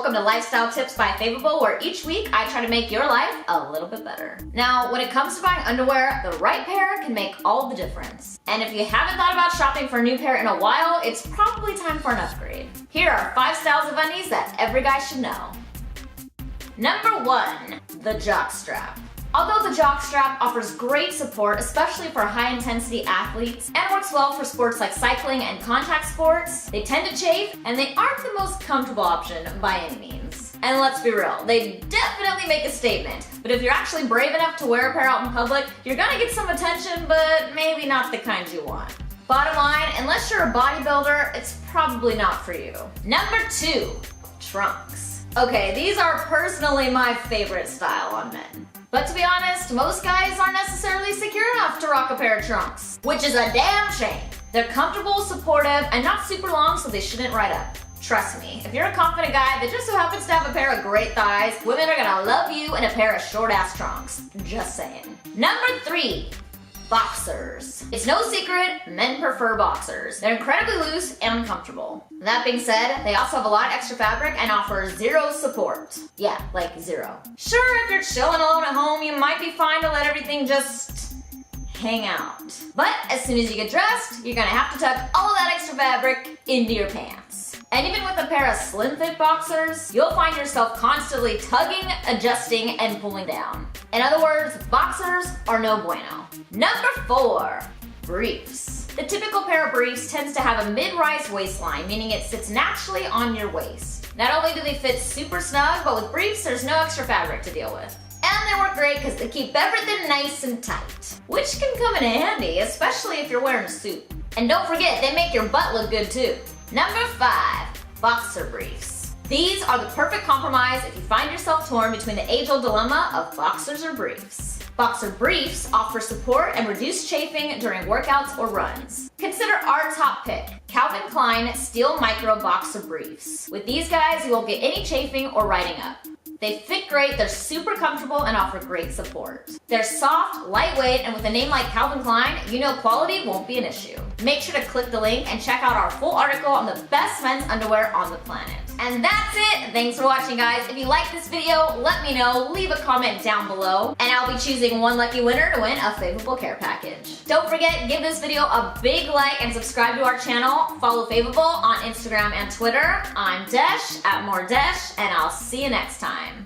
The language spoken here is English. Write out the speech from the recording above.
welcome to Lifestyle Tips by Faveable, where each week I try to make your life a little bit better. Now, when it comes to buying underwear, the right pair can make all the difference. And if you haven't thought about shopping for a new pair in a while, it's probably time for an upgrade. Here are 5 styles of undies that every guy should know. Number 1, the Jockstrap. Although the Jockstrap offers great support, especially for high-intensity athletes, and works well for sports like cycling and contact sports, they tend to chafe, and they aren't the most comfortable option by any means. And let's be real, they definitely make a statement, but if you're actually brave enough to wear a pair out in public, you're gonna get some attention, but maybe not the kind you want. Bottom line, unless you're a bodybuilder, it's probably not for you. Number 2, trunks. Okay, these are personally my favorite style on men. But to be honest, most guys aren't necessarily secure enough to rock a pair of trunks, which is a damn shame. They're comfortable, supportive, and not super long, so they shouldn't ride up. Trust me, if you're a confident guy that just so happens to have a pair of great thighs, women are gonna love you in a pair of short-ass trunks. Just saying. Number 3, boxers. It's no secret, men prefer boxers. They're incredibly loose and comfortable. That being said, they also have a lot of extra fabric and offer zero support. Yeah, like zero. Sure, if you're chilling alone at home, you might be fine to let everything just hang out. But as soon as you get dressed, you're gonna have to tuck all of that extra fabric into your pants. And even with a pair of slim fit boxers, you'll find yourself constantly tugging, adjusting, and pulling down. In other words, boxers are no bueno. Number 4, briefs. The typical pair of briefs tends to have a mid-rise waistline, meaning it sits naturally on your waist. Not only do they fit super snug, but with briefs, there's no extra fabric to deal with. And they work great because they keep everything nice and tight, which can come in handy, especially if you're wearing a suit. And don't forget, they make your butt look good too. Number 5, boxer briefs. These are the perfect compromise if you find yourself torn between the age-old dilemma of boxers or briefs. Boxer briefs offer support and reduce chafing during workouts or runs. Consider our top pick, Calvin Klein Steel Micro Boxer Briefs. With these guys, you won't get any chafing or riding up. They fit great, they're super comfortable, and offer great support. They're soft, lightweight, and with a name like Calvin Klein, you know quality won't be an issue. Make sure to click the link and check out our full article on the best men's underwear on the planet. And that's it! Thanks for watching, guys. If you like this video, let me know, leave a comment down below, and I'll be choosing one lucky winner to win a Faveable care package. Don't forget, give this video a big like and subscribe to our channel. Follow Faveable on Instagram and Twitter. I'm Desh, @moredesh, and I'll see you next time.